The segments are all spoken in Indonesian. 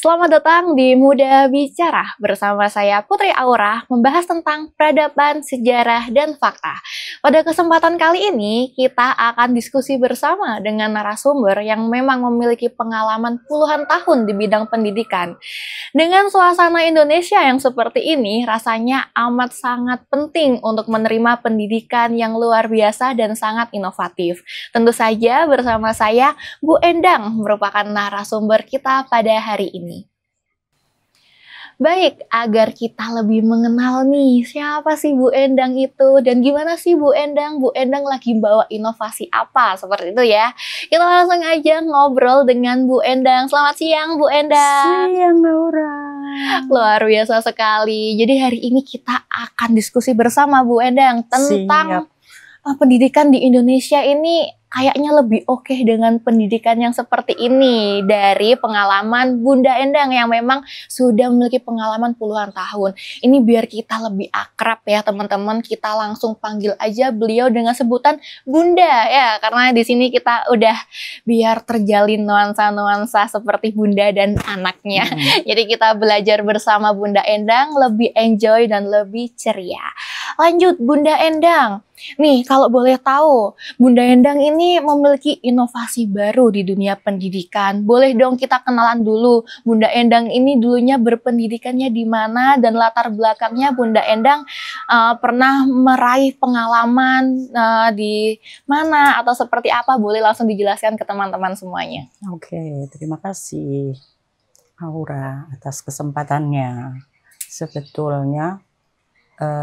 Selamat datang di Muda Bicara. Bersama saya Putri Aura membahas tentang peradaban, sejarah, dan fakta. Pada kesempatan kali ini kita akan diskusi bersama dengan narasumber yang memang memiliki pengalaman puluhan tahun di bidang pendidikan. Dengan suasana Indonesia yang seperti ini, rasanya amat sangat penting untuk menerima pendidikan yang luar biasa dan sangat inovatif. Tentu saja bersama saya Bu Endang merupakan narasumber kita pada hari ini. Baik, agar kita lebih mengenal nih, siapa sih Bu Endang itu, dan gimana sih Bu Endang lagi bawa inovasi apa, seperti itu ya. Kita langsung aja ngobrol dengan Bu Endang. Selamat siang Bu Endang. Siang Laura. Luar biasa sekali. Jadi hari ini kita akan diskusi bersama Bu Endang tentang pendidikan di Indonesia ini kayaknya lebih oke dengan pendidikan yang seperti ini dari pengalaman Bunda Endang yang memang sudah memiliki pengalaman puluhan tahun. Ini biar kita lebih akrab ya teman-teman, kita langsung panggil aja beliau dengan sebutan Bunda ya, karena di sini kita udah biar terjalin nuansa-nuansa seperti Bunda dan anaknya. Jadi kita belajar bersama Bunda Endang lebih enjoy dan lebih ceria. Lanjut Bunda Endang. Nih, kalau boleh tahu, Bunda Endang ini memiliki inovasi baru di dunia pendidikan. Boleh dong kita kenalan dulu, Bunda Endang ini dulunya berpendidikannya di mana dan latar belakangnya Bunda Endang pernah meraih pengalaman di mana atau seperti apa? Boleh langsung dijelaskan ke teman-teman semuanya. Oke, terima kasih Aura atas kesempatannya. Sebetulnya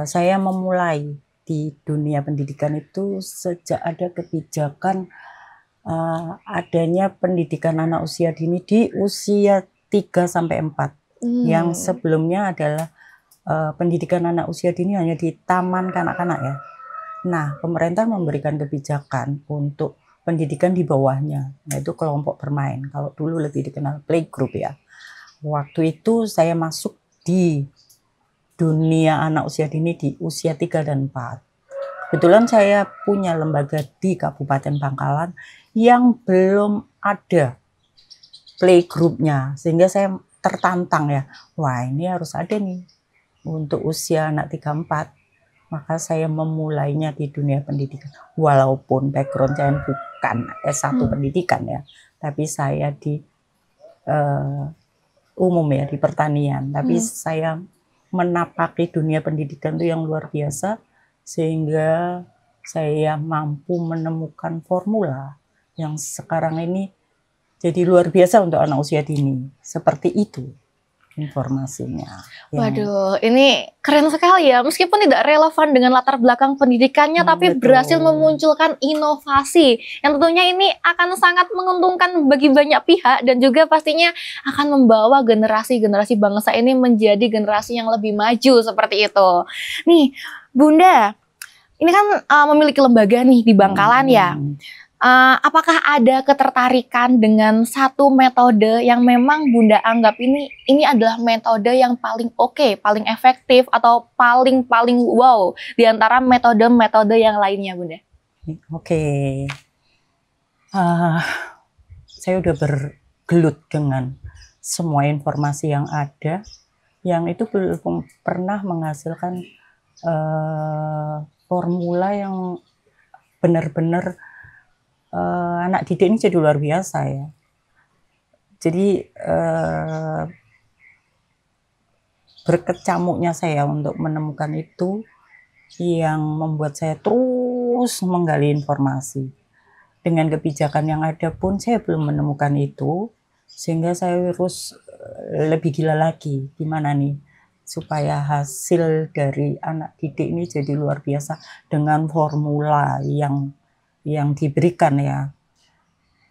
saya memulai di dunia pendidikan itu sejak ada kebijakan adanya pendidikan anak usia dini di usia 3-4. Yang sebelumnya adalah pendidikan anak usia dini hanya di taman kanak-kanak ya. Nah, pemerintah memberikan kebijakan untuk pendidikan di bawahnya, yaitu kelompok bermain. Kalau dulu lebih dikenal playgroup ya. Waktu itu saya masuk di dunia anak usia dini di usia 3 dan 4. Kebetulan saya punya lembaga di Kabupaten Bangkalan yang belum ada playgroupnya, sehingga saya tertantang ya, wah ini harus ada nih untuk usia anak 3-4. Maka saya memulainya di dunia pendidikan, walaupun background saya bukan S1 pendidikan ya, tapi saya di umum ya, di pertanian, tapi saya menapaki dunia pendidikan itu yang luar biasa, sehingga saya mampu menemukan formula yang sekarang ini jadi luar biasa untuk anak usia dini. Seperti itu informasinya. Waduh, ini keren sekali ya. Meskipun tidak relevan dengan latar belakang pendidikannya, tapi berhasil memunculkan inovasi yang tentunya ini akan sangat menguntungkan bagi banyak pihak dan juga pastinya akan membawa generasi-generasi bangsa ini menjadi generasi yang lebih maju seperti itu. Nih, Bunda, ini kan memiliki lembaga nih di Bangkalan ya. Apakah ada ketertarikan dengan satu metode yang memang Bunda anggap ini adalah metode yang paling oke, paling efektif atau paling wow di antara metode-metode yang lainnya, Bunda? Oke. Saya udah bergelut dengan semua informasi yang ada, yang itu belum pernah menghasilkan formula yang benar-benar anak didik ini jadi luar biasa ya. Jadi berkecamuknya saya untuk menemukan itu yang membuat saya terus menggali informasi. Dengan kebijakan yang ada pun saya belum menemukan itu, sehingga saya harus lebih gila lagi gimana nih supaya hasil dari anak didik ini jadi luar biasa dengan formula yang diberikan ya.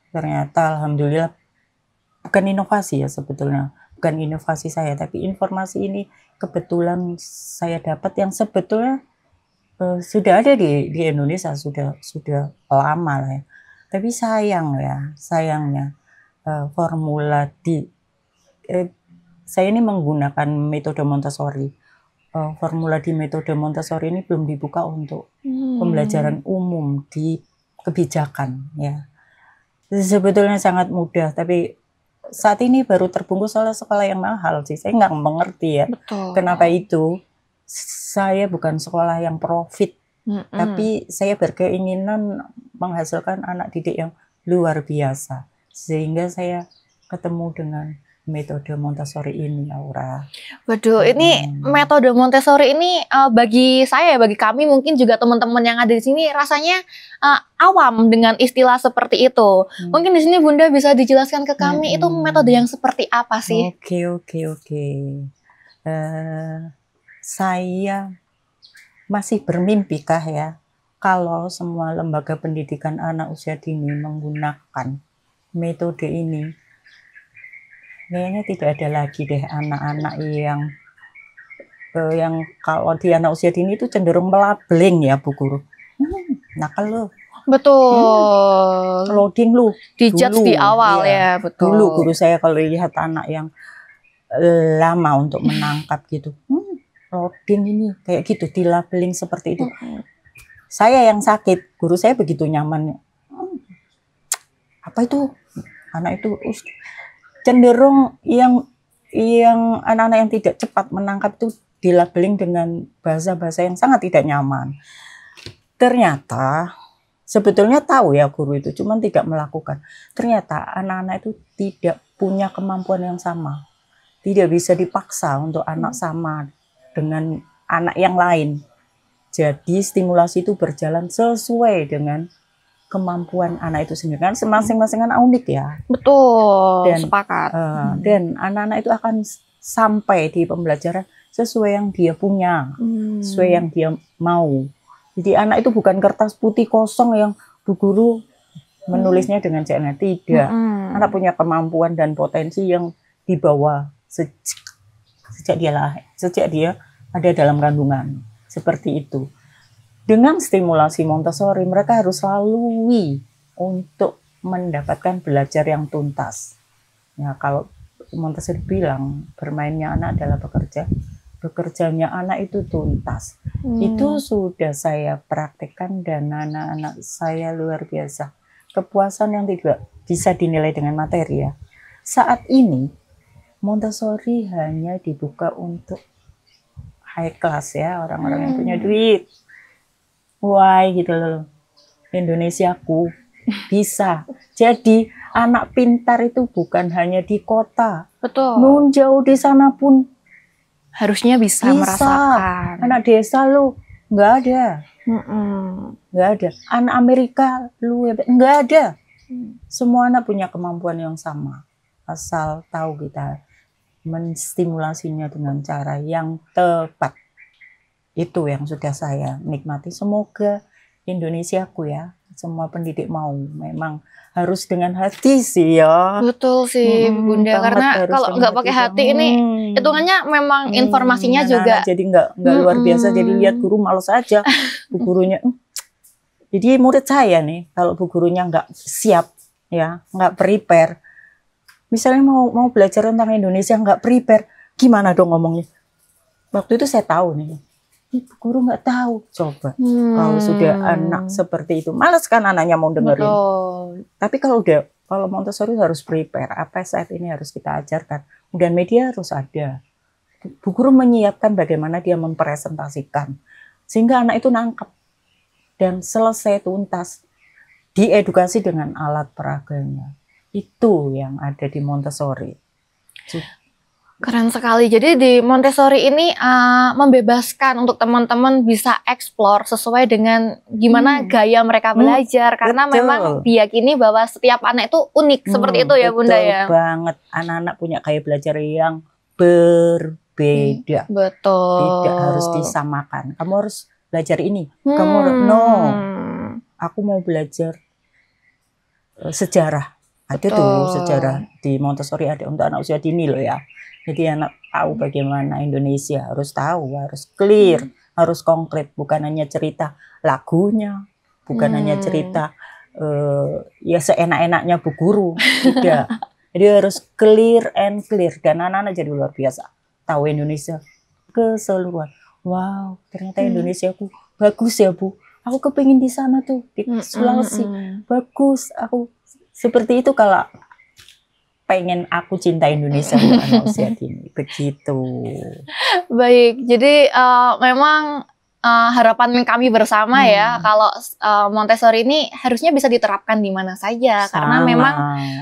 Ternyata alhamdulillah bukan inovasi ya sebetulnya, bukan inovasi saya, tapi informasi ini kebetulan saya dapat yang sebetulnya sudah ada di Indonesia sudah lama lah ya. Tapi sayangnya formula saya ini menggunakan metode Montessori. Formula di metode Montessori ini belum dibuka untuk pembelajaran umum di kebijakan ya. Sebetulnya sangat mudah, tapi saat ini baru terbungkus oleh sekolah yang mahal sih. Saya nggak mengerti ya. Betul. Kenapa itu. Saya bukan sekolah yang profit, tapi saya berkeinginan menghasilkan anak didik yang luar biasa. Sehingga saya ketemu dengan metode Montessori ini, Aura. Waduh, ini metode Montessori ini bagi saya, bagi kami mungkin juga teman-teman yang ada di sini rasanya awam dengan istilah seperti itu. Mungkin di sini Bunda bisa dijelaskan ke kami itu metode yang seperti apa sih? Oke. Saya masih bermimpi kah ya kalau semua lembaga pendidikan anak usia dini menggunakan metode ini. Kayaknya tidak ada lagi deh anak-anak yang kalau di anak usia dini itu cenderung melabling ya Bu Guru. Nakal lo. Betul. Loading lu. Dijudge di awal ya, betul. Dulu guru saya kalau lihat anak yang lama untuk menangkap gitu. Loading ini kayak gitu, dilabeling seperti itu. Saya yang sakit, guru saya begitu nyaman. Apa itu? Anak itu cenderung yang anak-anak yang tidak cepat menangkap itu dilabeling dengan bahasa-bahasa yang sangat tidak nyaman. Ternyata sebetulnya tahu ya guru itu, cuman tidak melakukan. Ternyata anak-anak itu tidak punya kemampuan yang sama. Tidak bisa dipaksa untuk anak sama dengan anak yang lain. Jadi stimulasi itu berjalan sesuai dengan kemampuan anak itu sendiri. Kan masing-masing anak unik ya. Betul, sepakat. Dan anak-anak itu akan sampai di pembelajaran sesuai yang dia punya, sesuai yang dia mau. Jadi anak itu bukan kertas putih kosong yang Bu Guru menulisnya dengan jangan, tidak. Anak punya kemampuan dan potensi yang dibawa sejak dia ada dalam kandungan. Seperti itu. Dengan stimulasi Montessori, mereka harus lalui untuk mendapatkan belajar yang tuntas. Ya, kalau Montessori bilang bermainnya anak adalah bekerja, bekerjanya anak itu tuntas. Itu sudah saya praktekkan dan anak-anak saya luar biasa. Kepuasan yang tidak bisa dinilai dengan materi ya. Saat ini Montessori hanya dibuka untuk high class ya, orang-orang yang punya duit. Wah gitu loh. Indonesiaku bisa. Jadi anak pintar itu bukan hanya di kota. Betul. Nun jauh di sana pun harusnya bisa merasakan. Anak desa lu nggak ada. Nggak ada. Anak Amerika lu nggak ada. Semua anak punya kemampuan yang sama. Asal tahu kita menstimulasinya dengan cara yang tepat. Itu yang sudah saya nikmati. Semoga Indonesiaku ya, semua pendidik mau. Memang harus dengan hati sih ya. Betul sih Bunda, karena kalau nggak pakai hati ini hitungannya memang informasinya juga. Jadi nggak luar biasa. Jadi lihat guru males aja. Bu gurunya. Jadi murid saya nih, kalau bu gurunya nggak siap ya, nggak prepare. Misalnya mau belajar tentang Indonesia nggak prepare, gimana dong ngomongnya? Waktu itu saya tahu nih, ibu guru nggak tahu. Coba kalau sudah anak seperti itu, malas kan anaknya mau dengerin. Betul. Tapi kalau Montessori harus prepare, apa saat ini harus kita ajarkan. Dan media harus ada. Bu guru menyiapkan bagaimana dia mempresentasikan, sehingga anak itu nangkep dan selesai tuntas, diedukasi dengan alat peraganya. Itu yang ada di Montessori. Keren sekali. Jadi di Montessori ini membebaskan untuk teman-teman bisa explore sesuai dengan gimana gaya mereka belajar. Karena memang diyakini bahwa setiap anak itu unik. Seperti itu ya Bunda ya? Betul banget. Anak-anak punya gaya belajar yang berbeda. Betul. Tidak harus disamakan. Kamu harus belajar ini. Kamu aku mau belajar sejarah. Ada tuh sejarah di Montessori, ada untuk anak usia dini loh ya. Jadi anak tahu bagaimana Indonesia, harus tahu, harus clear, harus konkret, bukan hanya cerita lagunya, bukan hanya cerita ya seenak-enaknya bu guru, tidak. Jadi harus clear and clear, dan anak-anak jadi luar biasa. Tahu Indonesia keseluruhan. Wow, ternyata Indonesiaku bagus ya Bu. Aku kepingin di sana tuh di Sulawesi, bagus. Aku seperti itu kalau pengen aku cinta Indonesia untuk anak usia dini. Begitu. Baik, jadi memang harapan kami bersama ya, kalau Montessori ini harusnya bisa diterapkan di mana saja, karena memang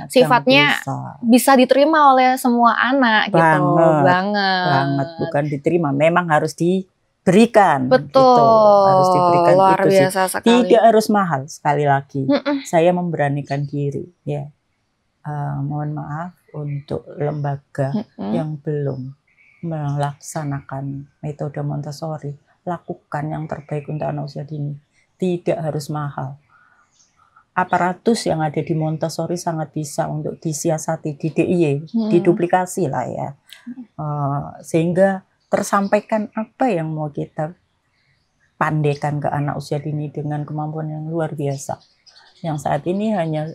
sifatnya bisa diterima oleh semua anak gitu. Banget, bukan diterima, memang harus diberikan. Betul, gitu. Harus diberikan. luar itu biasa sih. sekali. Tidak harus mahal, sekali lagi. Saya memberanikan diri, ya. Mohon maaf untuk lembaga yang belum melaksanakan metode Montessori, lakukan yang terbaik untuk anak usia dini. Tidak harus mahal. Aparatus yang ada di Montessori sangat bisa untuk disiasati di DIY, diduplikasi lah ya, sehingga tersampaikan apa yang mau kita pandaikan ke anak usia dini dengan kemampuan yang luar biasa. Yang saat ini hanya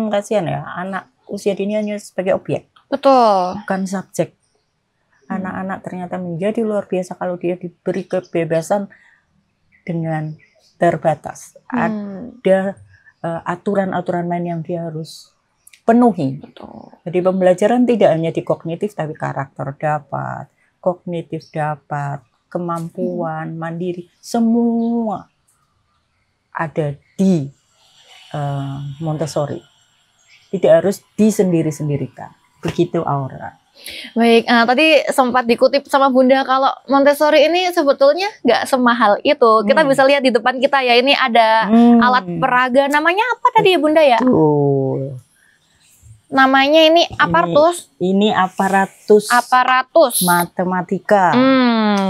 kasihan ya, anak usia dini hanya sebagai objek. Betul. Bukan subjek. Anak-anak ternyata menjadi luar biasa kalau dia diberi kebebasan dengan terbatas. Ada aturan-aturan main yang dia harus penuhi. Betul. Jadi pembelajaran tidak hanya di kognitif, tapi karakter dapat, kognitif dapat, kemampuan, mandiri, semua ada di Montessori. Tidak harus disendiri-sendirikan. Begitu Aura. Baik, tadi sempat dikutip sama Bunda kalau Montessori ini sebetulnya nggak semahal itu. Kita bisa lihat di depan kita ya, ini ada alat peraga. Namanya apa tadi ya Bunda ya? Namanya ini aparatus. Ini aparatus matematika.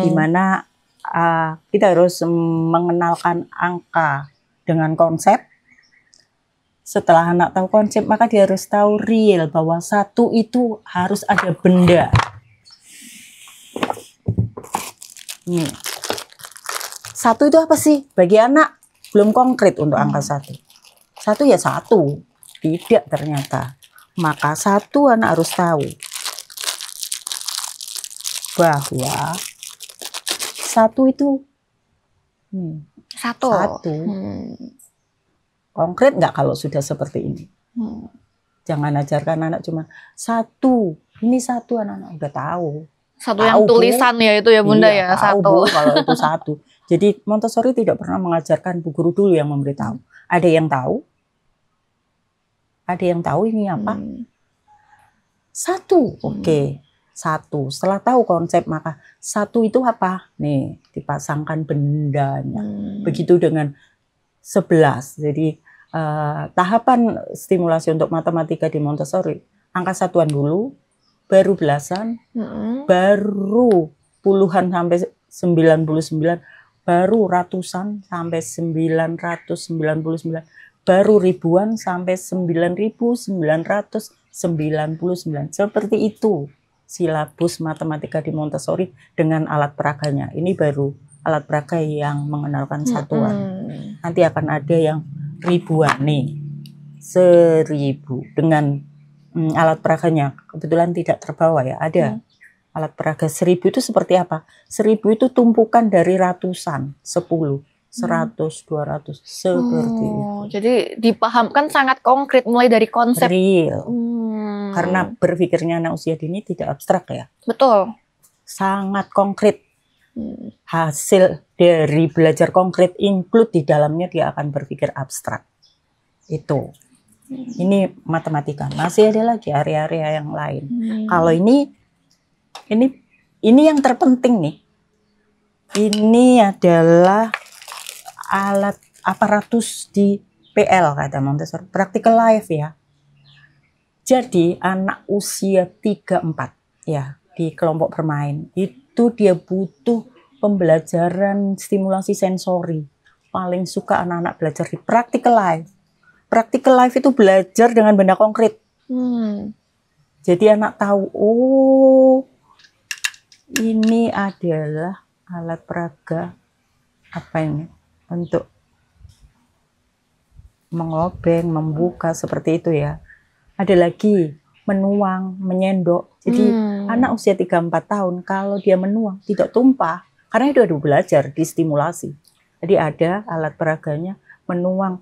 Di mana kita harus mengenalkan angka dengan konsep. Setelah anak tahu konsep, maka dia harus tahu real bahwa satu itu harus ada benda. Nih. Satu itu apa sih? Bagi anak belum konkret untuk angka satu. Satu ya satu. Tidak ternyata. Maka satu anak harus tahu bahwa satu itu satu. Konkret nggak kalau sudah seperti ini? Jangan ajarkan anak cuma satu. Ini satu, anak-anak udah tahu. Satu yang tulisan ya itu ya Bunda ya, satu. Kalau itu satu. Jadi Montessori tidak pernah mengajarkan, bu guru dulu yang memberitahu. Ada yang tahu. Ada yang tahu ini apa? Satu. Oke. Satu. Setelah tahu konsep, maka satu itu apa? Nih, dipasangkan bendanya. Begitu dengan 11. Jadi tahapan stimulasi untuk matematika di Montessori, angka satuan dulu, baru belasan, baru puluhan sampai 99, baru ratusan sampai 999, baru ribuan sampai 9.999. Seperti itu silabus matematika di Montessori dengan alat peraganya. Ini baru alat peraga yang mengenalkan satuan. Nanti akan ada yang ribuan nih, 1000 dengan alat peraganya. Kebetulan tidak terbawa ya, ada alat peraga 1000 itu seperti apa? 1000 itu tumpukan dari ratusan, 10, 100, 200, seperti itu. Jadi dipahamkan sangat konkret mulai dari konsep. Real. Karena berpikirnya anak usia dini tidak abstrak ya. Betul. Sangat konkret. Hasil dari belajar konkret include di dalamnya dia akan berpikir abstrak. Itu. Ini matematika. Masih ada lagi area-area yang lain. Kalau ini yang terpenting nih. Ini adalah alat aparatus di PL kata Montessori, practical life ya. Jadi anak usia 3-4 ya di kelompok bermain itu dia butuh pembelajaran stimulasi sensori. Paling suka anak-anak belajar di practical life. Practical life itu belajar dengan benda konkret. Jadi anak tahu, oh ini adalah alat peraga apa ini untuk mengobeng, membuka seperti itu ya. Ada lagi menuang, menyendok. Jadi anak usia 3-4 tahun kalau dia menuang tidak tumpah karena itu ada belajar distimulasi. Jadi ada alat peraganya menuang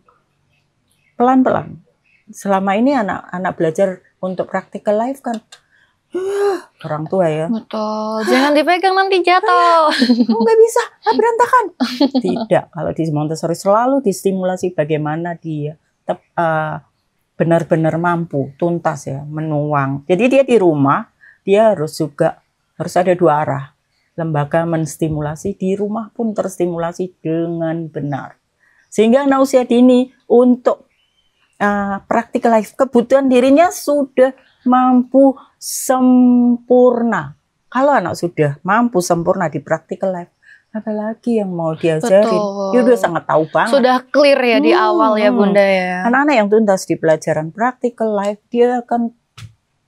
pelan-pelan. Selama ini anak-anak belajar untuk practical life kan orang tua ya. Betul. Jangan dipegang nanti jatuh. Kamu nggak bisa, berantakan. Tidak. Kalau di Montessori selalu distimulasi bagaimana dia benar-benar mampu, tuntas ya, menuang. Jadi dia di rumah, dia harus ada dua arah. Lembaga menstimulasi, di rumah pun terstimulasi dengan benar. Sehingga anak usia dini untuk practical life, kebutuhan dirinya sudah mampu sempurna. Kalau anak sudah mampu sempurna di practical life, apalagi yang mau diajarin? Betul. Dia udah sangat tahu banget. Sudah clear ya di awal ya Bunda ya. Anak-anak yang tuntas di pelajaran practical life, dia akan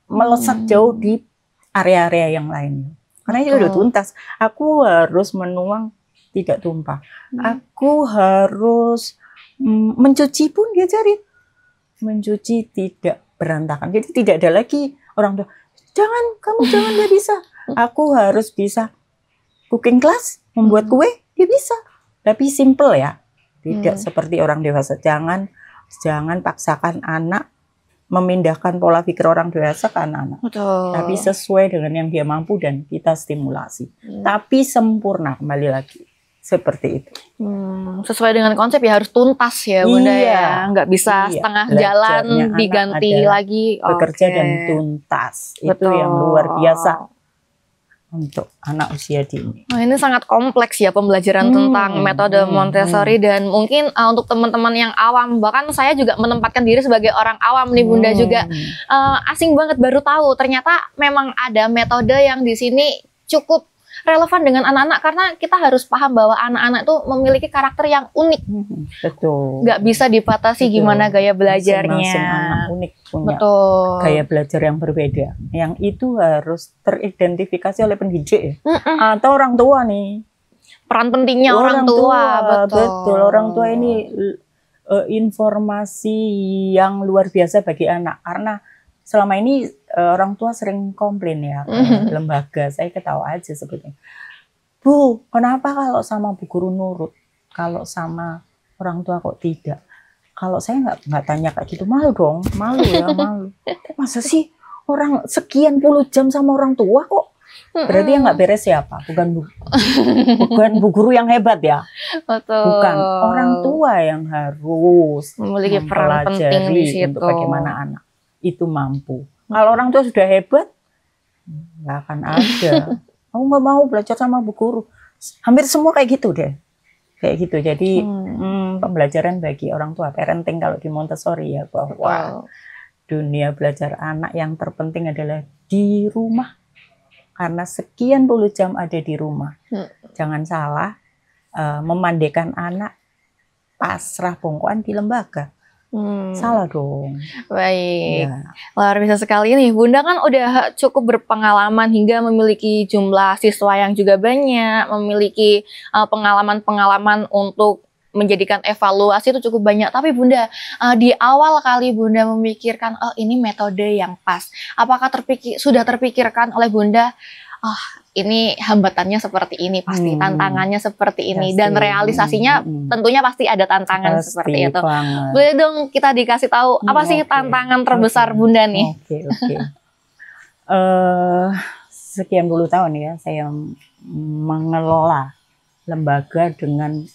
melesat jauh di area-area yang lain. Karena dia udah tuntas. Aku harus menuang tidak tumpah. Aku harus mencuci pun diajarin. Mencuci tidak berantakan. Jadi tidak ada lagi orang tua, kamu jangan, nggak bisa. Aku harus bisa cooking class, membuat kue, dia bisa. Tapi simple ya. Tidak seperti orang dewasa. Jangan paksakan anak memindahkan pola pikir orang dewasa ke anak-anak. Tapi sesuai dengan yang dia mampu dan kita stimulasi. Tapi sempurna, kembali lagi. Seperti itu. Sesuai dengan konsep ya, harus tuntas ya Bunda ya. Nggak bisa setengah jalan diganti lagi. Bekerja dan tuntas. Betul. Itu yang luar biasa untuk anak usia dini. Nah, ini sangat kompleks ya pembelajaran tentang metode Montessori dan mungkin untuk teman-teman yang awam, bahkan saya juga menempatkan diri sebagai orang awam nih Bunda juga asing banget, baru tahu ternyata memang ada metode yang di sini cukup relevan dengan anak-anak, karena kita harus paham bahwa anak-anak itu memiliki karakter yang unik. Betul. Nggak bisa dibatasi gimana gaya belajarnya. Masing-masing anak unik punya gaya belajar yang berbeda. Yang itu harus teridentifikasi oleh pendidik ya. Atau orang tua nih. Peran pentingnya orang tua. Betul. Orang tua ini informasi yang luar biasa bagi anak. Karena selama ini orang tua sering komplain ya ke lembaga, saya ketawa aja sebetulnya. Bu, kenapa kalau sama bu guru nurut, kalau sama orang tua kok tidak? Kalau saya nggak tanya kayak gitu, malu dong, malu. Masa sih orang sekian puluh jam sama orang tua kok? Berarti yang nggak beres siapa? Bukan bu guru yang hebat ya? Betul. Bukan, orang tua yang harus memiliki peran penting di situ untuk bagaimana anak itu mampu. Kalau orang tua sudah hebat, nggak akan ada. Aku nggak mau belajar sama bu guru. Hampir semua kayak gitu deh. Kayak gitu. Jadi pembelajaran bagi orang tua, parenting kalau di Montessori ya, bahwa dunia belajar anak yang terpenting adalah di rumah. Karena sekian puluh jam ada di rumah. Jangan salah, memandikan anak pasrah bongkoan di lembaga. Salah dong. Baik, luar biasa sekali nih. Bunda kan udah cukup berpengalaman hingga memiliki jumlah siswa yang juga banyak, memiliki pengalaman-pengalaman untuk menjadikan evaluasi itu cukup banyak. Tapi Bunda, di awal kali Bunda memikirkan, oh ini metode yang pas. Apakah sudah terpikirkan oleh Bunda, ini hambatannya seperti ini, pasti tantangannya seperti ini, dan realisasinya tentunya pasti ada tantangan seperti itu. Boleh dong kita dikasih tahu apa sih tantangan terbesar Bunda nih? Sekian puluh tahun ya saya mengelola lembaga dengan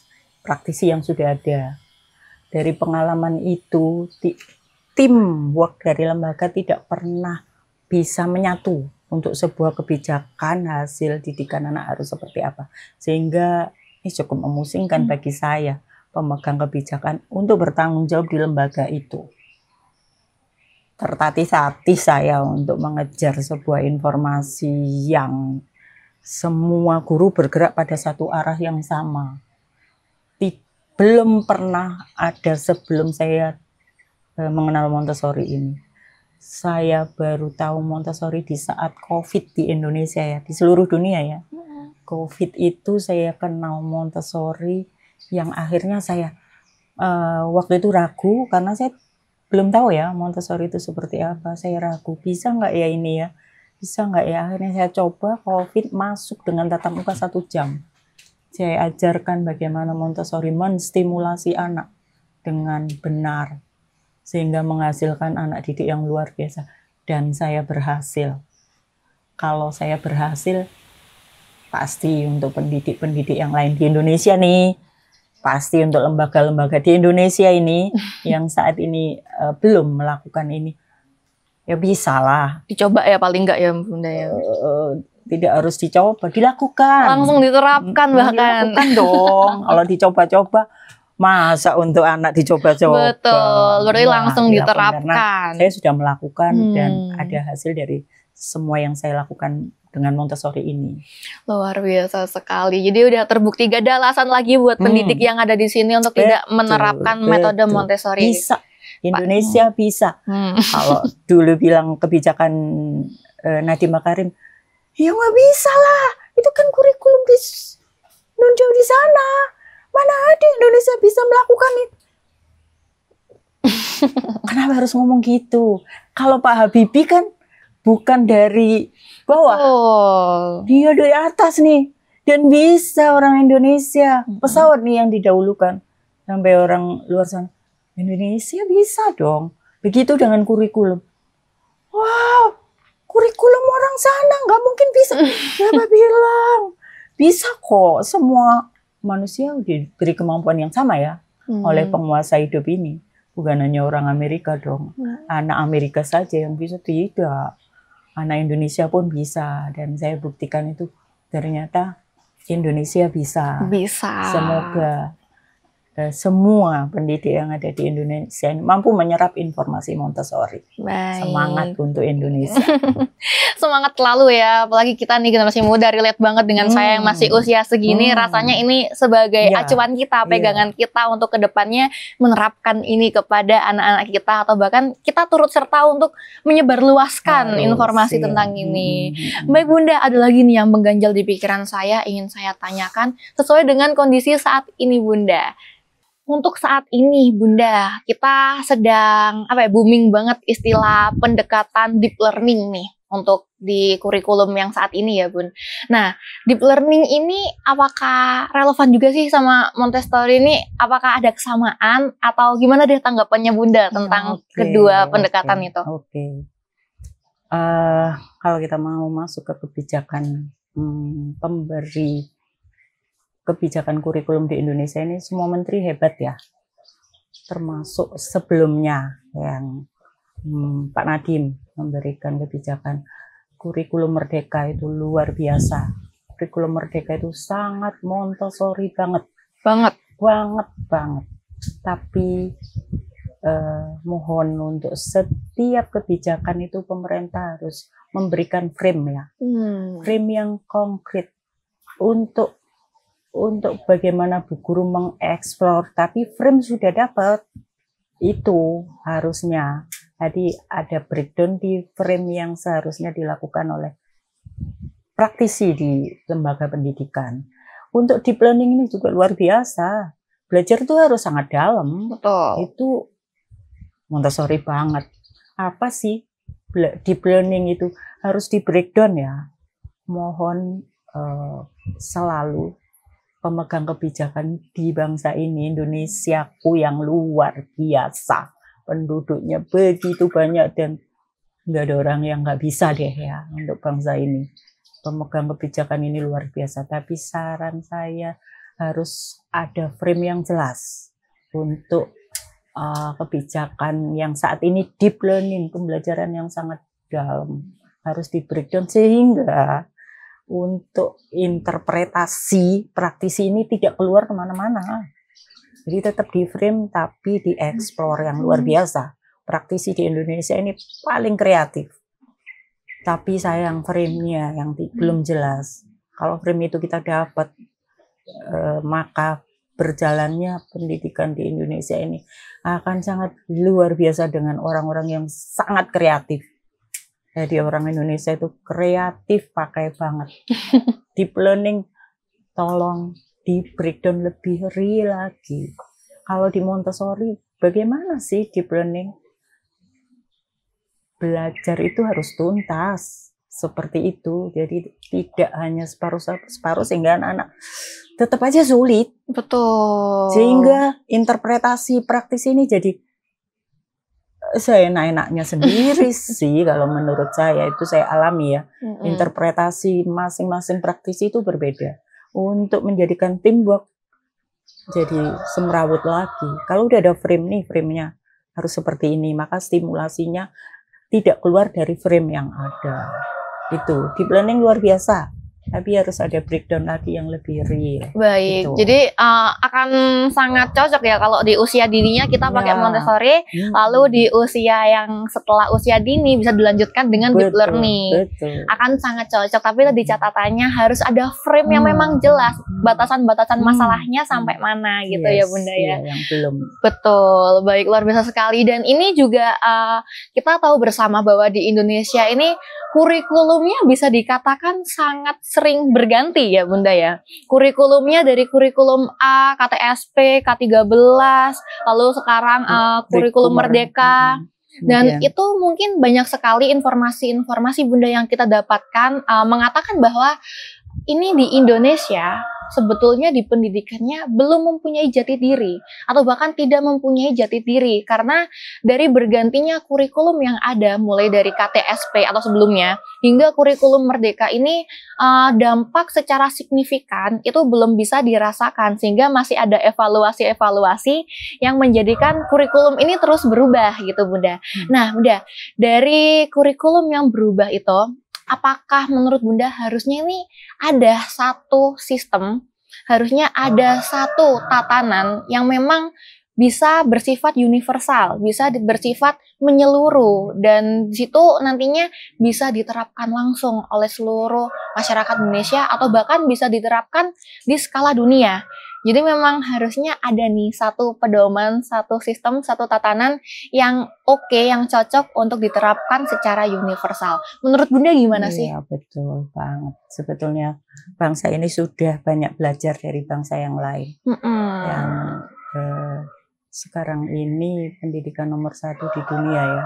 praktisi yang sudah ada. Dari pengalaman itu, tim work dari lembaga tidak pernah bisa menyatu untuk sebuah kebijakan hasil didikan anak harus seperti apa. Sehingga ini cukup memusingkan bagi saya, pemegang kebijakan, untuk bertanggung jawab di lembaga itu. Tertatih-tatih saya untuk mengejar sebuah informasi yang semua guru bergerak pada satu arah yang sama. Belum pernah ada sebelum saya mengenal Montessori ini. Saya baru tahu Montessori di saat COVID di Indonesia ya, di seluruh dunia ya. COVID itu saya kenal Montessori yang akhirnya saya waktu itu ragu karena saya belum tahu ya Montessori itu seperti apa. Saya ragu, bisa nggak ya ini ya? Bisa nggak ya? Akhirnya saya coba, COVID masuk dengan tatap muka 1 jam. Saya ajarkan bagaimana Montessori menstimulasi anak dengan benar. Sehingga menghasilkan anak didik yang luar biasa. dan saya berhasil. Kalau saya berhasil, pasti untuk pendidik-pendidik yang lain di Indonesia nih, pasti untuk lembaga-lembaga di Indonesia ini yang saat ini belum melakukan ini, ya bisa lah. Dicoba ya paling enggak ya Bunda ya. Tidak harus dicoba, dilakukan. Langsung diterapkan bahkan. Dilakukan dong. Kalau dicoba-coba, masa untuk anak dicoba-coba. Betul, berarti langsung diterapkan. Karena saya sudah melakukan dan ada hasil dari semua yang saya lakukan dengan Montessori ini. Luar biasa sekali. Jadi udah terbukti gak ada alasan lagi buat pendidik yang ada di sini untuk tidak menerapkan metode Montessori. Bisa. Indonesia bisa. Kalau dulu bilang kebijakan Nadiem Makarim, ya nggak bisa lah, itu kan kurikulum nunjuk di sana. Mana ada Indonesia bisa melakukan itu? Kenapa harus ngomong gitu? Kalau Pak Habibie kan bukan dari bawah, dia dari atas nih. Dan bisa orang Indonesia, pesawat nih yang didahulukan. Sampai orang luar sana, Indonesia bisa dong. Begitu dengan kurikulum. Wow, kurikulum orang sana nggak mungkin bisa. Siapa bilang? Bisa kok, semua manusia diberi kemampuan yang sama ya oleh penguasa hidup ini. Bukan hanya orang Amerika dong. Anak Amerika saja yang bisa, tidak. Anak Indonesia pun bisa. Dan saya buktikan itu ternyata Indonesia bisa. Bisa. Semoga semua pendidik yang ada di Indonesia mampu menyerap informasi Montessori. Baik. Semangat untuk Indonesia. Semangat selalu ya, apalagi kita nih, kita masih muda, relate banget dengan saya yang masih usia segini. Rasanya ini sebagai acuan kita, pegangan kita untuk kedepannya menerapkan ini kepada anak-anak kita, atau bahkan kita turut serta untuk menyebarluaskan informasi tentang ini. Baik Bunda, ada lagi nih yang mengganjal di pikiran saya, ingin saya tanyakan sesuai dengan kondisi saat ini Bunda. Untuk saat ini Bunda, kita sedang booming banget istilah pendekatan deep learning nih untuk di kurikulum yang saat ini ya Bun. Nah, deep learning ini apakah relevan juga sih sama Montessori ini? Apakah ada kesamaan atau gimana deh tanggapannya Bunda tentang kedua pendekatan itu? Kalau kita mau masuk ke kebijakan pemberi kebijakan kurikulum di Indonesia ini, semua menteri hebat ya, termasuk sebelumnya yang Pak Nadiem memberikan kebijakan kurikulum merdeka itu luar biasa. Kurikulum merdeka itu sangat Montessori banget. Banget. Tapi mohon untuk setiap kebijakan itu pemerintah harus memberikan frame ya. Frame yang konkret untuk bagaimana Bu Guru mengeksplor, tapi frame sudah dapat. Itu harusnya. Jadi ada breakdown di frame yang seharusnya dilakukan oleh praktisi di lembaga pendidikan. Untuk deep learning ini juga luar biasa. Belajar itu harus sangat dalam. Betul. Itu Montessori banget. Apa sih deep learning itu? Harus di breakdown ya. Mohon selalu pemegang kebijakan di bangsa ini, Indonesiaku yang luar biasa, penduduknya begitu banyak dan nggak ada orang yang nggak bisa deh ya untuk bangsa ini. Pemegang kebijakan ini luar biasa, tapi saran saya harus ada frame yang jelas untuk kebijakan yang saat ini deep learning, pembelajaran yang sangat dalam, harus di breakdown sehingga untuk interpretasi praktisi ini tidak keluar kemana-mana. Jadi tetap di frame tapi di explore yang luar biasa. Praktisi di Indonesia ini paling kreatif. Tapi sayang frame-nya yang belum jelas. Kalau frame itu kita dapat, maka berjalannya pendidikan di Indonesia ini akan sangat luar biasa dengan orang-orang yang sangat kreatif. Jadi orang Indonesia itu kreatif pakai banget. Deep learning tolong di breakdown lebih real lagi. Kalau di Montessori bagaimana sih deep learning? Belajar itu harus tuntas. Seperti itu. Jadi tidak hanya separuh sehingga anak-anak tetap aja sulit. Betul. Sehingga interpretasi praktis ini jadi saya enak-enaknya sendiri sih kalau menurut saya, itu saya alami ya. Interpretasi masing-masing praktisi itu berbeda. Untuk menjadikan teamwork jadi semrawut lagi. Kalau udah ada frame nih, framenya harus seperti ini, maka stimulasinya tidak keluar dari frame yang ada. Itu deep learning luar biasa. Tapi harus ada breakdown lagi yang lebih real. Baik, gitu. Jadi akan sangat cocok ya kalau di usia dininya kita pakai Montessori, lalu di usia yang setelah usia dini bisa dilanjutkan dengan deep learning. Betul. Akan sangat cocok, tapi tadi catatannya harus ada frame yang memang jelas, batasan-batasan masalahnya sampai mana gitu ya Bunda ya. Yang belum. Betul, baik, luar biasa sekali. Dan ini juga kita tahu bersama bahwa di Indonesia ini kurikulumnya bisa dikatakan sangat sering berganti ya Bunda ya. Kurikulumnya dari kurikulum A, KTSP, K13, lalu sekarang kurikulum Merdeka. Dan itu mungkin banyak sekali informasi-informasi Bunda yang kita dapatkan mengatakan bahwa ini di Indonesia sebetulnya di pendidikannya belum mempunyai jati diri atau bahkan tidak mempunyai jati diri karena dari bergantinya kurikulum yang ada mulai dari KTSP atau sebelumnya hingga kurikulum Merdeka ini dampak secara signifikan itu belum bisa dirasakan sehingga masih ada evaluasi-evaluasi yang menjadikan kurikulum ini terus berubah gitu Bunda. Nah Bunda, dari kurikulum yang berubah itu apakah menurut Bunda harusnya ini ada satu sistem, harusnya ada satu tatanan yang memang bisa bersifat universal, bisa bersifat menyeluruh, dan di situ nantinya bisa diterapkan langsung oleh seluruh masyarakat Indonesia atau bahkan bisa diterapkan di skala dunia. Jadi memang harusnya ada nih satu pedoman, satu sistem, satu tatanan yang oke, yang cocok untuk diterapkan secara universal. Menurut Bunda gimana sih? Iya betul banget. Sebetulnya bangsa ini sudah banyak belajar dari bangsa yang lain. Yang sekarang ini pendidikan nomor 1 di dunia ya,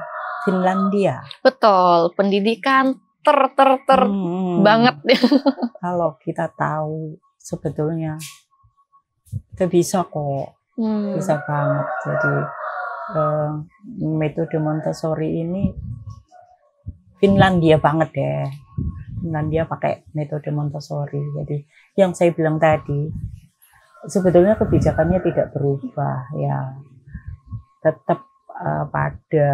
Finlandia. Betul, pendidikan banget. Kalau kita tahu sebetulnya kita bisa kok, bisa banget. Jadi metode Montessori ini Finlandia banget deh. Finlandia pakai metode Montessori. Jadi yang saya bilang tadi, sebetulnya kebijakannya tidak berubah ya, tetap pada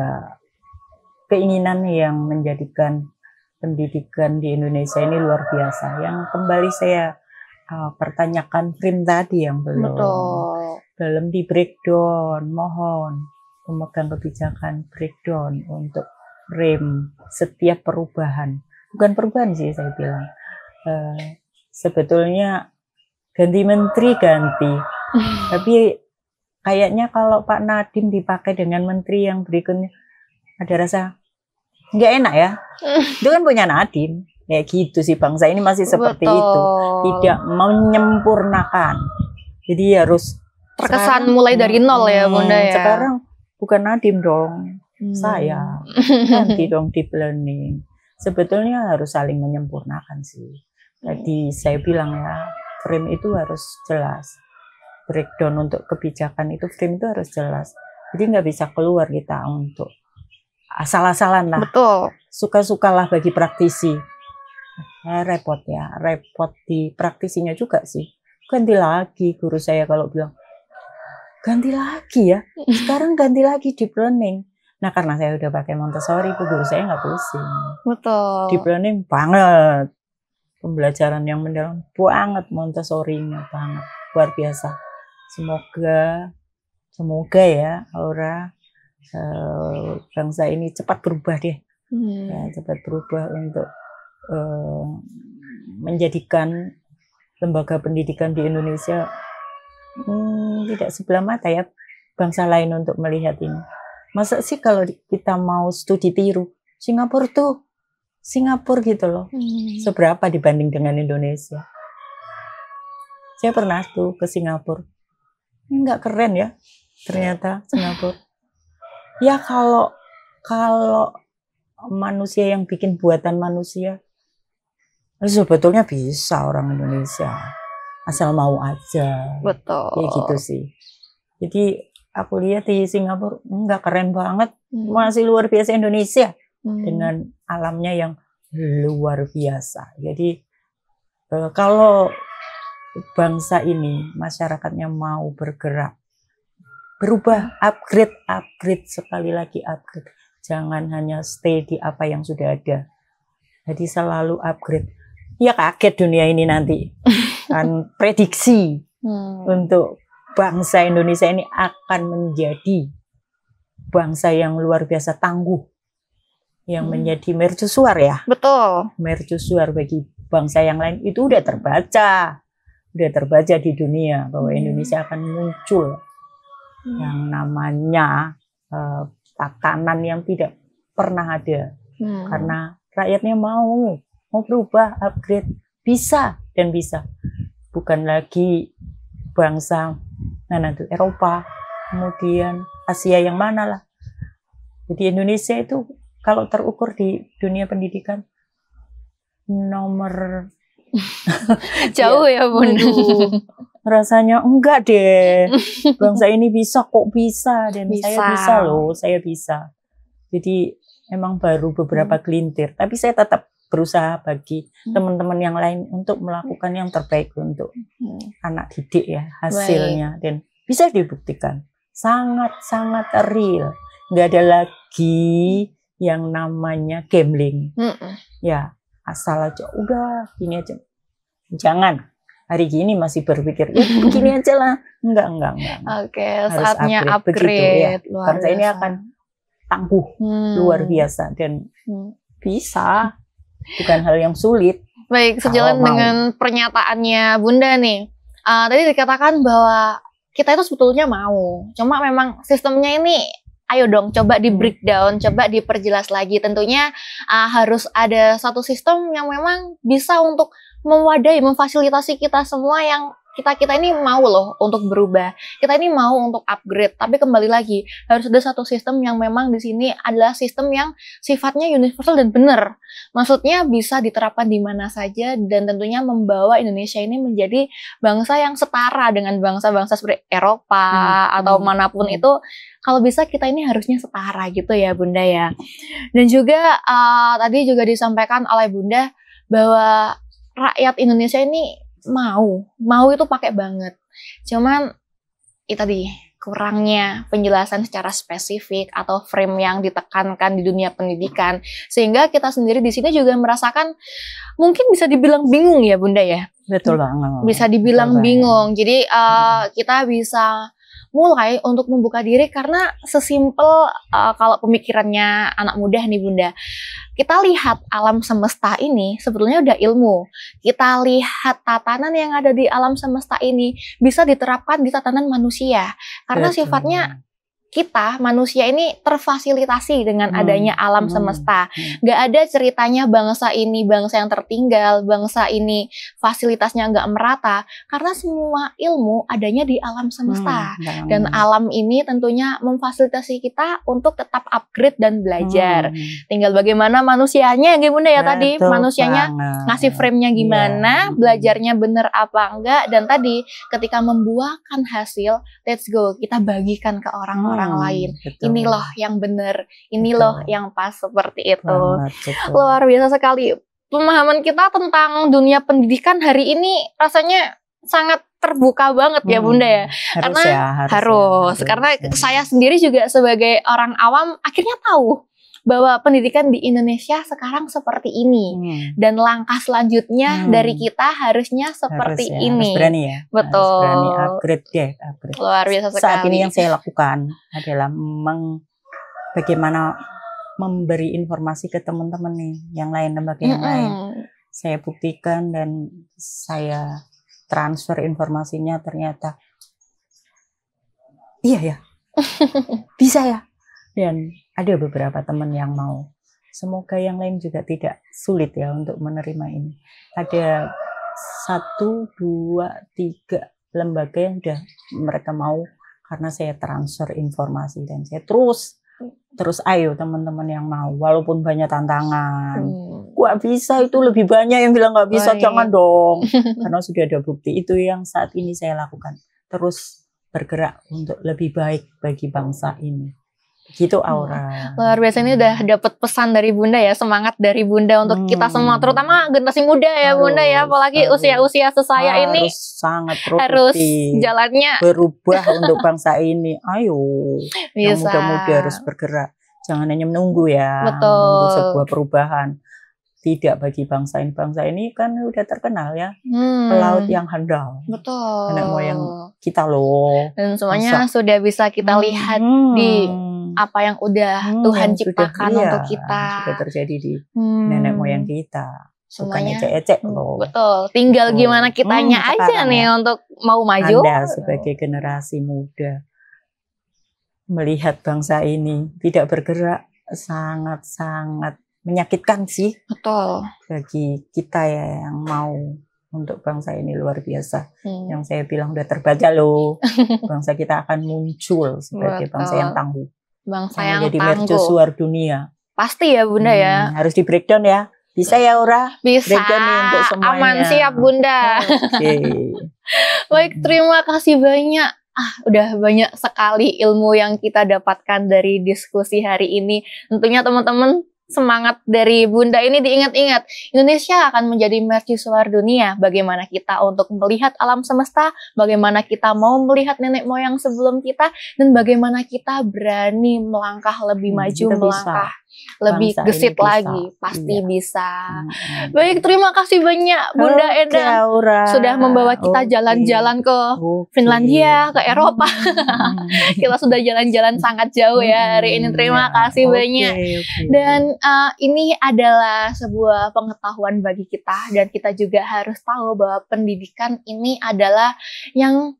keinginan yang menjadikan pendidikan di Indonesia ini luar biasa. Yang kembali saya pertanyakan frame tadi yang belum di breakdown, mohon pemegang kebijakan breakdown untuk frame setiap perubahan, bukan perubahan sih saya bilang, sebetulnya ganti menteri tapi kayaknya kalau Pak Nadiem dipakai dengan menteri yang berikutnya ada rasa nggak enak ya. Itu kan punya Nadiem. Ya gitu sih, bangsa ini masih seperti itu, tidak menyempurnakan. Jadi harus terkesan mulai dari nol ya Bunda ya. Sekarang bukan Nadiem dong, saya ganti dong deep learning. Sebetulnya harus saling menyempurnakan sih. Jadi saya bilang ya, frame itu harus jelas. Breakdown untuk kebijakan itu, frame itu harus jelas. Jadi nggak bisa keluar kita untuk asal-asalan lah. Betul. Suka-sukalah bagi praktisi. Repot ya, repot di praktisinya juga sih. Ganti lagi guru saya kalau bilang, ganti lagi ya, sekarang ganti lagi deep learning. Nah karena saya udah pakai Montessori, guru saya nggak pusing. Betul. Deep learning banget, pembelajaran yang mendalam banget, Montessori-nya banget, luar biasa. Semoga ya Aura, bangsa ini cepat berubah deh, ya, cepat berubah untuk menjadikan lembaga pendidikan di Indonesia tidak sebelah mata ya bangsa lain untuk melihat ini. Masa sih kalau kita mau studi tiru Singapura gitu loh, seberapa dibanding dengan Indonesia. Saya pernah tuh ke Singapura, nggak keren ya ternyata Singapura. Ya kalau manusia yang bikin buatan manusia, sebetulnya bisa orang Indonesia asal mau aja. Betul. Ya gitu sih. Jadi aku lihat di Singapura enggak, keren banget, masih luar biasa Indonesia dengan alamnya yang luar biasa. Jadi kalau bangsa ini masyarakatnya mau bergerak, berubah, upgrade sekali lagi upgrade. Jangan hanya stay di apa yang sudah ada. Jadi selalu upgrade. Ya kaget dunia ini nanti. Kan prediksi untuk bangsa Indonesia ini akan menjadi bangsa yang luar biasa tangguh. Yang menjadi mercusuar ya. Betul. Mercusuar bagi bangsa yang lain itu udah terbaca. Udah terbaca di dunia bahwa Indonesia akan muncul yang namanya tatanan yang tidak pernah ada. Karena rakyatnya mau berubah, upgrade, bisa dan bisa. Bukan lagi bangsa itu Eropa, kemudian Asia yang mana lah. Jadi Indonesia itu kalau terukur di dunia pendidikan nomor jauh ya Bun. Rasanya enggak deh. Bangsa ini bisa kok, bisa, dan saya bisa loh, saya bisa. Jadi emang baru beberapa gelintir, tapi saya tetap berusaha bagi teman-teman yang lain untuk melakukan yang terbaik untuk anak didik ya, hasilnya. Dan bisa dibuktikan sangat-sangat real. Nggak ada lagi yang namanya gambling. Ya asal aja udah gini aja, jangan hari gini masih berpikir ya begini aja lah, enggak. Oke, saatnya upgrade. Begitu, ya. Bangsa ini akan tangguh luar biasa dan bisa, bukan hal yang sulit. Baik, sejalan dengan pernyataannya Bunda nih, tadi dikatakan bahwa kita itu sebetulnya mau, cuma memang sistemnya ini ayo dong coba di breakdown, coba diperjelas lagi. Tentunya harus ada satu sistem yang memang bisa untuk mewadahi, memfasilitasi kita semua yang kita ini mau loh untuk berubah. Kita ini mau untuk upgrade, tapi kembali lagi harus ada satu sistem yang memang di sini adalah sistem yang sifatnya universal dan benar. Maksudnya bisa diterapkan di mana saja dan tentunya membawa Indonesia ini menjadi bangsa yang setara dengan bangsa-bangsa seperti Eropa atau manapun itu. Kalau bisa kita ini harusnya setara gitu ya Bunda ya. Dan juga tadi juga disampaikan oleh Bunda bahwa rakyat Indonesia ini mau itu pakai banget. Cuman itu tadi kurangnya penjelasan secara spesifik atau frame yang ditekankan di dunia pendidikan, sehingga kita sendiri di sini juga merasakan mungkin bisa dibilang bingung ya Bunda ya. Betul banget. Bisa dibilang bingung. Jadi kita bisa mulai untuk membuka diri karena sesimpel kalau pemikirannya anak muda nih Bunda, kita lihat alam semesta ini sebetulnya udah ilmu. Kita lihat tatanan yang ada di alam semesta ini bisa diterapkan di tatanan manusia. Karena sifatnya kita manusia ini terfasilitasi dengan adanya alam semesta. Gak ada ceritanya bangsa ini bangsa yang tertinggal, bangsa ini fasilitasnya gak merata, karena semua ilmu adanya di alam semesta. Dan alam ini tentunya memfasilitasi kita untuk tetap upgrade dan belajar. Tinggal bagaimana manusianya, gimana ya tadi, manusianya ngasih frame-nya gimana, belajarnya bener apa enggak, dan tadi ketika membuahkan hasil, let's go, kita bagikan ke orang-orang lain. Ini loh yang benar, ini loh yang pas, seperti itu. Luar biasa sekali pemahaman kita tentang dunia pendidikan hari ini, rasanya sangat terbuka banget ya Bunda ya. Harus karena saya sendiri juga sebagai orang awam akhirnya tahu bahwa pendidikan di Indonesia sekarang seperti ini, dan langkah selanjutnya dari kita harusnya seperti ini. Harus berani ya. Betul. Harus berani upgrade deh. Luar biasa sekali. Saat ini yang saya lakukan adalah bagaimana memberi informasi ke teman-teman nih, yang lain, lembaga yang lain. Saya buktikan dan saya transfer informasinya, ternyata iya ya, bisa ya. Dan ada beberapa teman yang mau. Semoga yang lain juga tidak sulit ya untuk menerima ini. Ada 1, 2, 3 lembaga yang udah mereka mau karena saya transfer informasi, dan saya terus ayo teman-teman yang mau, walaupun banyak tantangan. Gak bisa, itu lebih banyak yang bilang gak bisa, jangan dong. Karena sudah ada bukti. Itu yang saat ini saya lakukan. Terus bergerak untuk lebih baik bagi bangsa ini. Gitu Aura. Luar biasa, ini udah dapat pesan dari Bunda ya, semangat dari Bunda untuk kita semua, terutama generasi muda ya Bunda ya, apalagi usia-usia sesaya ini sangat harus produktif, jalannya berubah untuk bangsa ini. Ayo, yang bisa. muda-muda harus bergerak, jangan hanya menunggu ya, Betul. menunggu sebuah perubahan. Tidak bagi bangsa ini kan udah terkenal ya, pelaut yang handal. Betul. Nenek moyang kita loh. Dan semuanya sudah bisa kita lihat di apa yang udah Tuhan ciptakan untuk kita. Sudah terjadi di nenek moyang kita. Semuanya bukan ecek-ecek loh. Betul. Tinggal gimana kitanya aja nih ya, untuk mau maju. Anda sebagai generasi muda melihat bangsa ini tidak bergerak sangat-sangat menyakitkan sih. Betul. Bagi kita ya yang mau untuk bangsa ini luar biasa. Yang saya bilang udah terbaca loh. Bangsa kita akan muncul sebagai bangsa yang tangguh. Bangsa yang menjadi tangguh. mercusuar dunia. Pasti ya Bunda ya. Harus di breakdown ya. Bisa ya Aura? Bisa. Breakdown nih untuk semuanya. Aman, siap Bunda. Oke. Baik, terima kasih banyak. Udah banyak sekali ilmu yang kita dapatkan dari diskusi hari ini. Tentunya teman-teman, semangat dari Bunda ini diingat-ingat. Indonesia akan menjadi mercusuar dunia. Bagaimana kita untuk melihat alam semesta, bagaimana kita mau melihat nenek moyang sebelum kita, dan bagaimana kita berani melangkah lebih maju, melangkah lebih gesit lagi. Pasti bisa. Baik, terima kasih banyak Bunda Endang sudah membawa kita jalan-jalan ke Finlandia, ke Eropa. Kita sudah jalan-jalan sangat jauh ya hari ini. Terima kasih banyak. Dan ini adalah sebuah pengetahuan bagi kita, dan kita juga harus tahu bahwa pendidikan ini adalah yang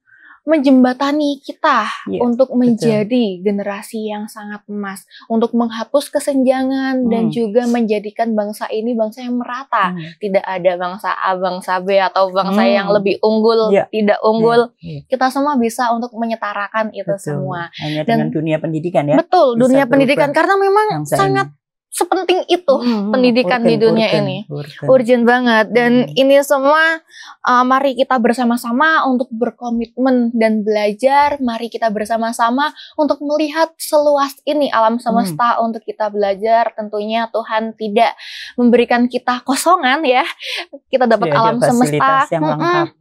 menjembatani kita untuk menjadi generasi yang sangat emas, untuk menghapus kesenjangan dan juga menjadikan bangsa ini bangsa yang merata. Tidak ada bangsa A, bangsa B, atau bangsa yang lebih unggul, tidak unggul. Kita semua bisa untuk menyetarakan itu semua. Hanya dengan dunia pendidikan ya. Betul, dunia pendidikan, karena memang sangat sepenting itu pendidikan di dunia ini. Urgent banget. Dan ini semua mari kita bersama-sama untuk berkomitmen dan belajar. Mari kita bersama-sama untuk melihat seluas ini alam semesta untuk kita belajar. Tentunya Tuhan tidak memberikan kita kosongan ya. Kita dapat alam semesta yang lengkap.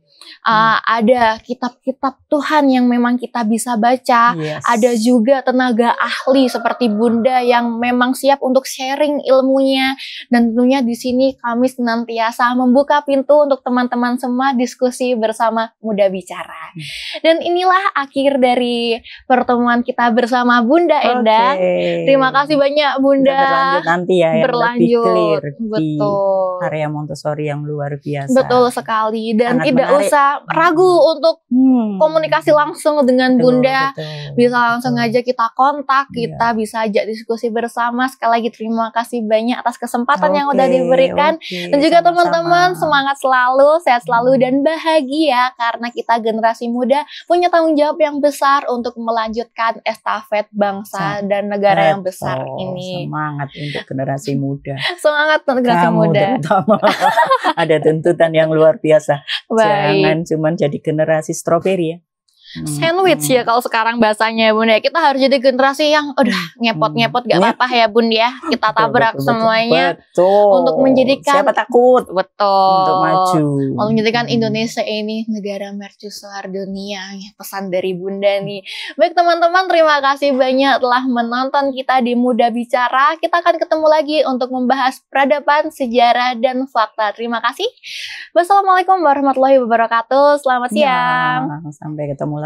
Ada kitab-kitab Tuhan yang memang kita bisa baca. Ada juga tenaga ahli seperti Bunda yang memang siap untuk sharing ilmunya. Dan tentunya di sini kami senantiasa membuka pintu untuk teman-teman semua diskusi bersama Muda Bicara. Dan inilah akhir dari pertemuan kita bersama Bunda Endang. Terima kasih banyak Bunda. Berlanjut nanti ya, yang lebih clear. Betul. Di area Montessori yang luar biasa. Betul sekali. Dan sangat tidak menarik. usah ragu untuk komunikasi langsung dengan Bunda. Bisa langsung aja kita kontak, kita bisa ajak diskusi bersama. Sekali lagi terima kasih banyak atas kesempatan yang udah diberikan. Dan juga teman-teman, semangat selalu, sehat selalu, dan bahagia, karena kita generasi muda punya tanggung jawab yang besar untuk melanjutkan estafet bangsa dan negara yang besar ini. Semangat untuk generasi muda. Semangat untuk generasi muda. Terutama ada tuntutan yang luar biasa. Baik. Jangan cuma jadi generasi stroberi ya. Sandwich ya kalau sekarang bahasanya Bunda. Kita harus jadi generasi yang udah ngepot-ngepot gak apa-apa ya Bunda ya. Kita tabrak semuanya untuk menjadikan, siapa takut untuk maju, untuk menjadikan Indonesia ini negara mercusuar dunia. Pesan dari Bunda nih. Baik teman-teman, terima kasih banyak telah menonton kita di Muda Bicara. Kita akan ketemu lagi untuk membahas peradaban, sejarah, dan fakta. Terima kasih. Wassalamualaikum warahmatullahi wabarakatuh. Selamat siang. Sampai ketemu lagi.